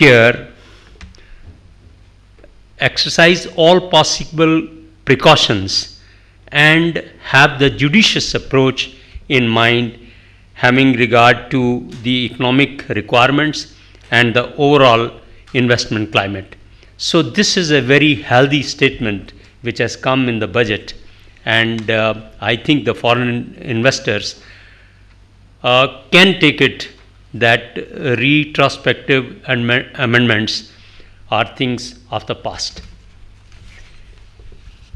here exercise all possible precautions and have the judicious approach in mind, having regard to the economic requirements and the overall investment climate. So this is a very healthy statement which has come in the budget, and I think the foreign investors can take it that retrospective amendments are things of the past.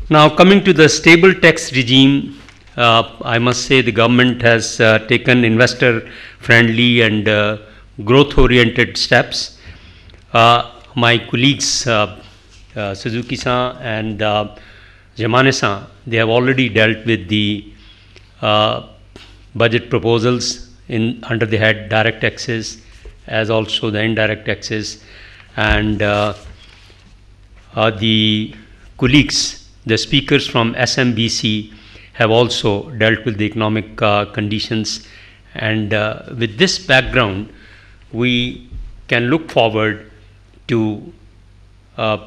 Now, coming to the stable tax regime, I must say the government has taken investor friendly and growth oriented steps. My colleagues Suzuki-san and Yamane-san, they have already dealt with the budget proposals under the head direct taxes as also the indirect taxes, and the colleagues, the speakers from SMBC have also dealt with the economic conditions, and with this background we can look forward to a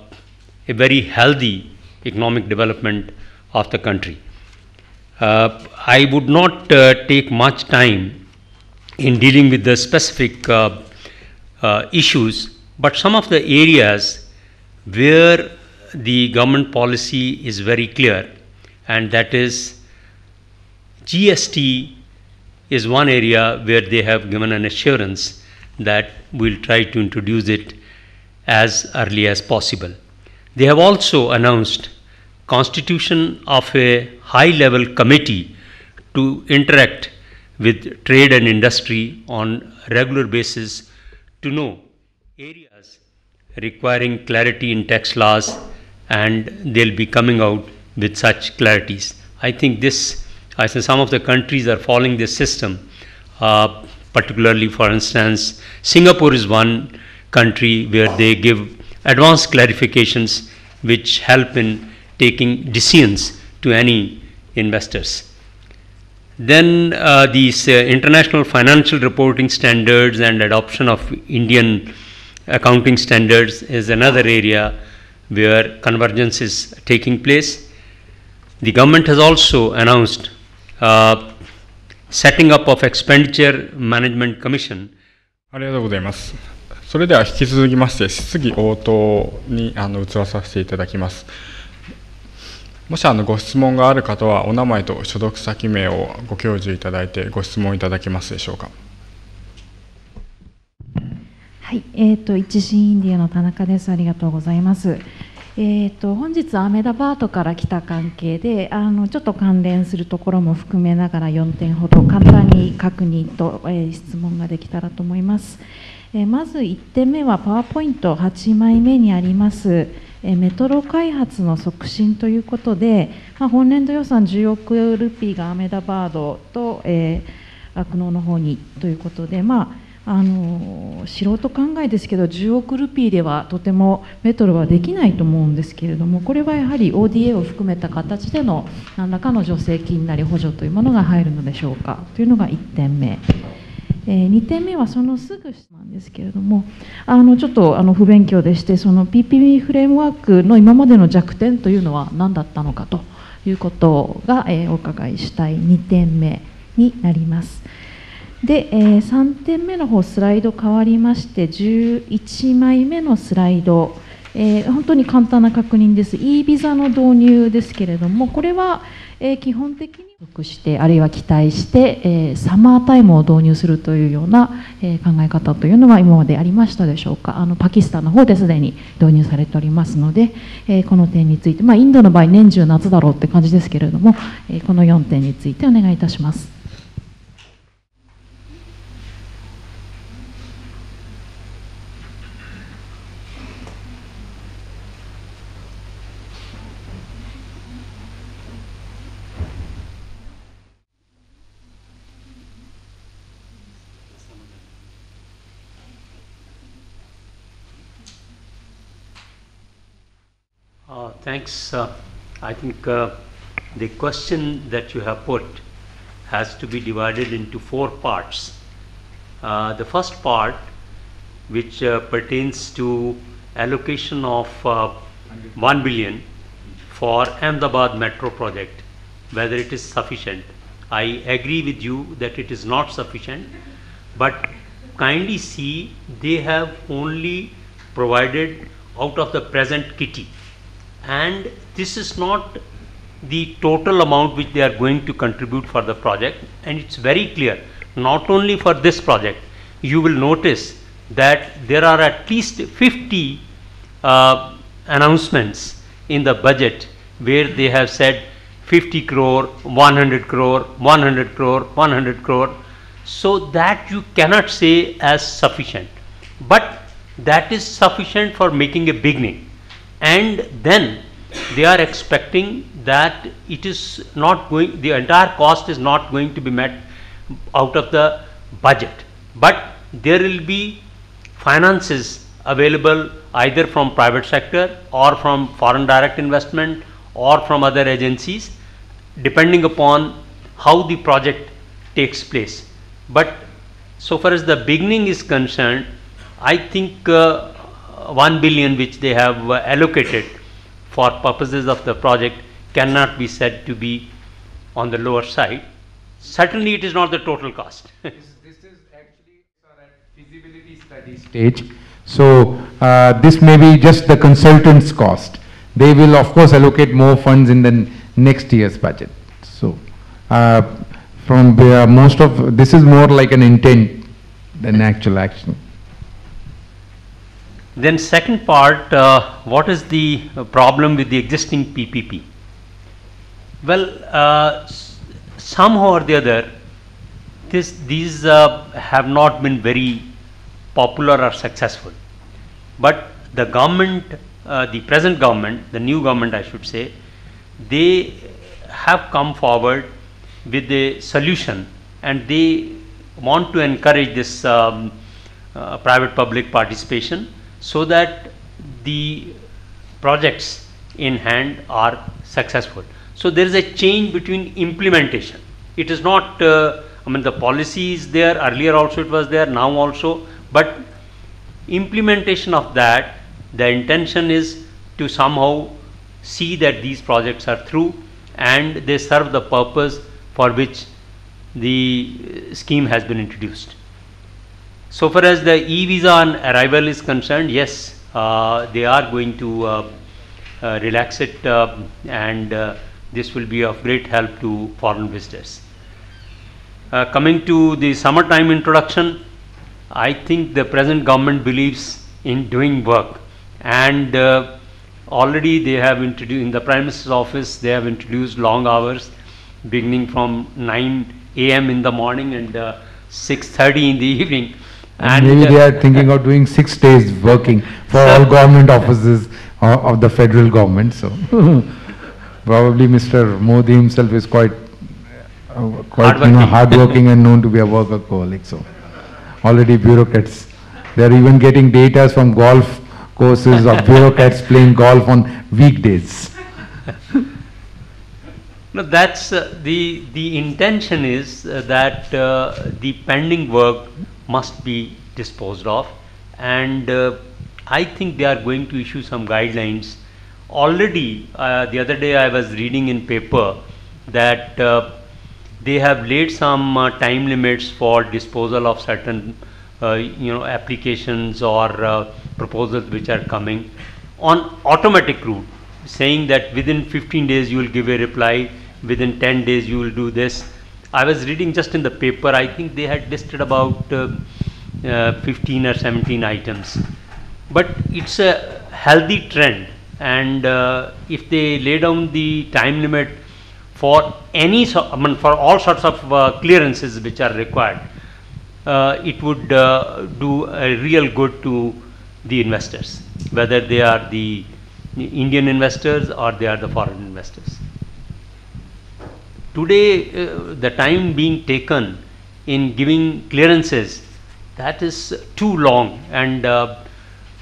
very healthy economic development of the country. I would not take much time in dealing with the specific issues, but some of the areas where the government policy is very clear, and that is GST is one area where they have given an assurance that we'll try to introduce it as early as possible. They have also announced constitution of a high-level committee to interact with trade and industry on regular basis to know areas requiring clarity in tax laws, and they'll be coming out with such clarities. I think some of the countries are following this system, particularly, for instance, Singapore is one country where they give advanced clarifications which help in taking decisions to any investors. Then these international financial reporting standards and adoption of Indian accounting standards is another area where convergence is taking place. The government has also announced setting up of Expenditure Management Commission. ありがとうございます。それでは引き続きまして質疑応答に移らさせていただきます。もしご質問がある方はお名前と所属先名をご教授いただいてご質問いただけますでしょうか。はい、一新インディアの田中です。ありがとうございます。本日アメダバードから来た関係でちょっと関連するところも含めながら4点ほど簡単に確認と、質問ができたらと思います。まず1点目はパワーポイント8枚目にありますメトロ開発の促進ということで、本年度予算10億ルピーがアメダバードと、酪農の方にということで、素人考えですけど10億ルピーではとてもメトロはできないと思うんですけれども、これはやはり ODA を含めた形での何らかの助成金なり補助というものが入るのでしょうかというのが1点目。2点目はそのすぐ下なんですけれども、ちょっと不勉強でして、その PPP フレームワークの今までの弱点というのは何だったのかということが、お伺いしたい2点目になります。で、3点目の方スライド変わりまして11枚目のスライド、本当に簡単な確認です。 e ビザの導入ですけれども、これは、基本的にしてあるいは期待して、サマータイムを導入するというような、考え方というのは今までありましたでしょうか。パキスタンの方ですでに導入されておりますので、この点について、インドの場合年中夏だろうって感じですけれども、この4点についてお願いいたします。Thanks. I think the question that you have put has to be divided into 4 parts. The first part which pertains to allocation of 1 billion for Ahmedabad metro project, whether it is sufficient. I agree with you that it is not sufficient, but kindly see they have only provided out of the present kitty, and this is not the total amount which they are going to contribute for the project. And it's very clear, not only for this project, you will notice that there are at least 50 announcements in the budget where they have said 50 crore, 100 crore, 100 crore, 100 crore, so that you cannot say as sufficient, but that is sufficient for making a beginning. And then they are expecting that it is not going, the entire cost is not going to be met out of the budget, but there will be finances available either from private sector or from foreign direct investment or from other agencies, depending upon how the project takes place. But so far as the beginning is concerned, I think 1 billion which they have allocated for purposes of the project cannot be said to be on the lower side. Certainly it is not the total cost. This is actually at feasibility study stage. So this may be just the consultant's cost. They will of course allocate more funds in the next year's budget. So from most of this is more like an intent than actual action. Then second part, what is the problem with the existing PPP? Well, somehow or the other, these have not been very popular or successful. But the government, the present government, the new government I should say, they have come forward with a solution, and they want to encourage this private-public participation so that the projects in hand are successful. So there is a change between implementation. It is not, I mean, the policy is there, earlier also it was there, now also, but implementation of that, the intention is to somehow see that these projects are through and they serve the purpose for which the scheme has been introduced. So far as the e-visa on arrival is concerned, yes, they are going to relax it, and this will be of great help to foreign visitors. Coming to the summertime introduction, I think the present government believes in doing work, and already they have introduced, in the Prime Minister's office, they have introduced long hours beginning from 9 AM in the morning and 6:30 in the evening. And maybe they are thinking of doing 6 days working for all government offices of the federal government. So probably Mr. Modi himself is quite hardworking and known to be a workaholic. So already bureaucrats, they are even getting data from golf courses of bureaucrats playing golf on weekdays. No, that's the intention is that the pending work must be disposed of, and I think they are going to issue some guidelines. Already the other day I was reading in paper that they have laid some time limits for disposal of certain applications or proposals which are coming on automatic route, saying that within 15 days you will give a reply, within 10 days you will do this. I was reading just in the paper, I think they had listed about 15 or 17 items, but it's a healthy trend, and if they lay down the time limit for any for all sorts of clearances which are required, it would do a real good to the investors, whether they are the Indian investors or they are the foreign investors. Today, the time being taken in giving clearances, that is too long, and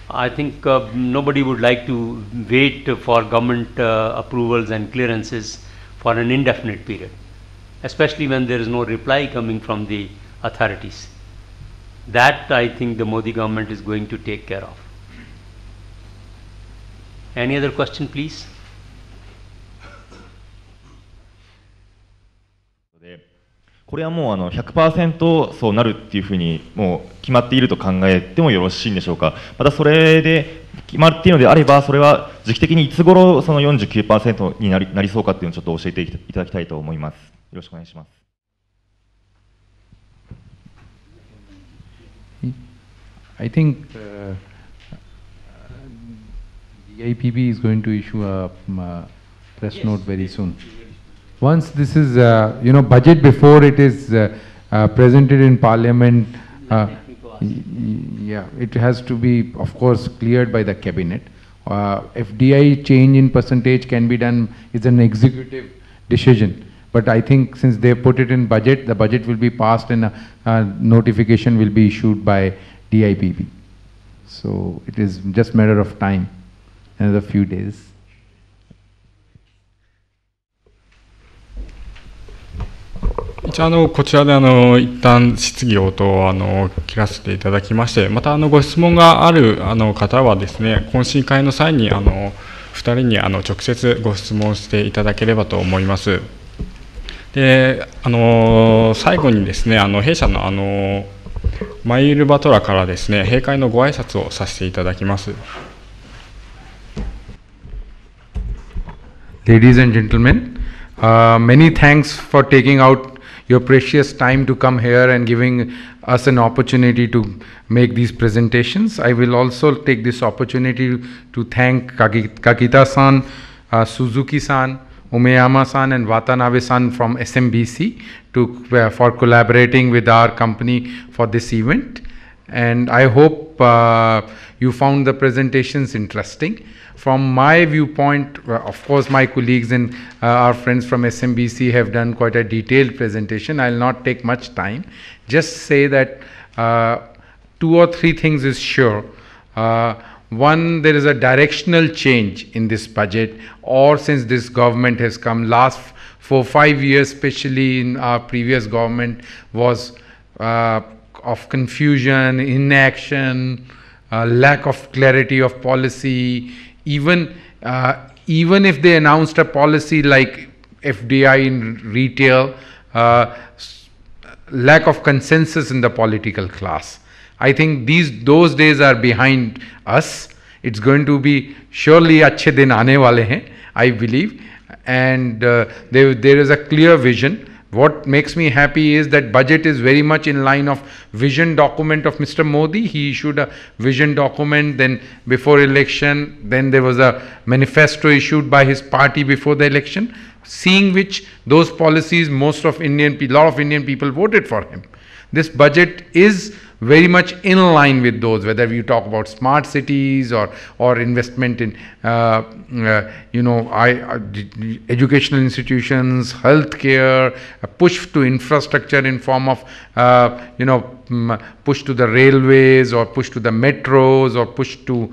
I think nobody would like to wait for government approvals and clearances for an indefinite period, especially when there is no reply coming from the authorities. That I think the Modi government is going to take care of. Any other question, please? これはもう100% そうなるっていうふうにもう決まっていると考えてもよろしいんでしょうか。またそれで決まっているのであれば、それは時期的にいつ頃その 49% になりそうかっていうのをちょっと教えていただきたいと思います。よろしくお願いします。I think DIPB is going to issue a press note very soon. Once this is, budget before it is presented in Parliament, yeah, it has to be, of course, cleared by the cabinet. FDI change in percentage can be done, it's an executive decision. But I think since they put it in budget, the budget will be passed and a notification will be issued by DIPB. So it is just a matter of time, another few days. 一応こちらで一旦質疑応答を切らせていただきまして、またご質問がある方はですね、懇親会の際に2人に直接ご質問していただければと思います。で、最後にですね、弊社のマイルバトラからですね、閉会のご挨拶をさせていただきます。Ladies and gentlemen, many thanks for taking out your precious time to come here and giving us an opportunity to make these presentations. I will also take this opportunity to thank Kakita-san, Suzuki-san, Umeyama-san and Watanabe-san from SMBC for collaborating with our company for this event. And I hope you found the presentations interesting. From my viewpoint, of course, my colleagues and our friends from SMBC have done quite a detailed presentation. I'll not take much time. Just say that 2 or 3 things is sure. One, there is a directional change in this budget, or since this government has come. Last 4 or 5 years, especially in our previous government, was of confusion, inaction, lack of clarity of policy. Even if they announced a policy like FDI in retail, lack of consensus in the political class. I think those days are behind us. It's going to be surely अच्छे दिन आने वाले हैं, I believe, and there is a clear vision. What makes me happy is that budget is very much in line of vision document of Mr. Modi. He issued a vision document, then before election, then there was a manifesto issued by his party before the election, seeing which those policies lot of Indian people voted for him. This budget is very much in line with those, whether you talk about smart cities or investment in educational institutions, healthcare, a push to infrastructure in form of push to the railways or push to the metros or push to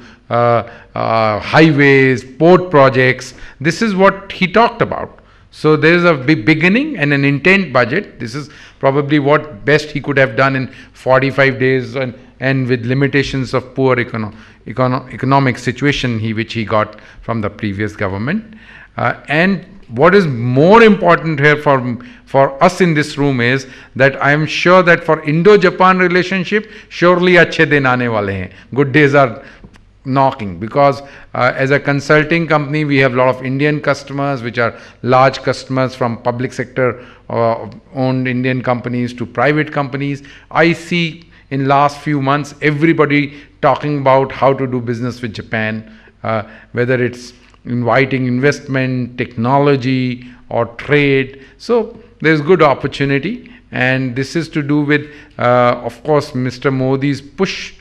highways, port projects. This is what he talked about. So there is a beginning and an intent budget. This is probably what best he could have done in 45 days and with limitations of poor economic situation which he got from the previous government. And what is more important here for us in this room is that I am sure that for Indo-Japan relationship, surely अच्छे दिन आने वाले हैं. Good days are knocking, because as a consulting company we have a lot of Indian customers which are large customers, from public sector owned Indian companies to private companies. I see in last few months everybody talking about how to do business with Japan, whether it's inviting investment, technology or trade. So there's good opportunity, and this is to do with of course Mr. Modi's push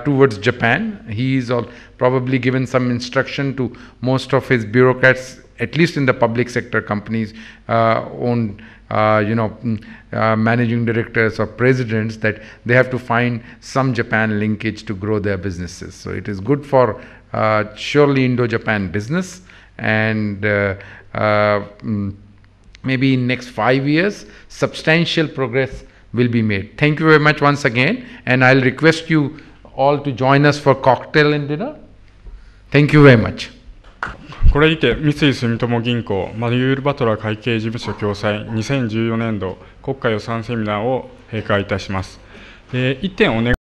towards Japan. He's probably given some instruction to most of his bureaucrats, at least in the public sector companies owned managing directors or presidents, that they have to find some Japan linkage to grow their businesses. So it is good for surely Indo-Japan business, and maybe in next 5 years substantial progress will be made. Thank you very much once again, and I'll request you all to join us for cocktail and dinner. Thank you very much. これにて三井住友銀行マリュール・バトラー会計事務所共催2014年度国家予算セミナーを閉会いたします。1点お願い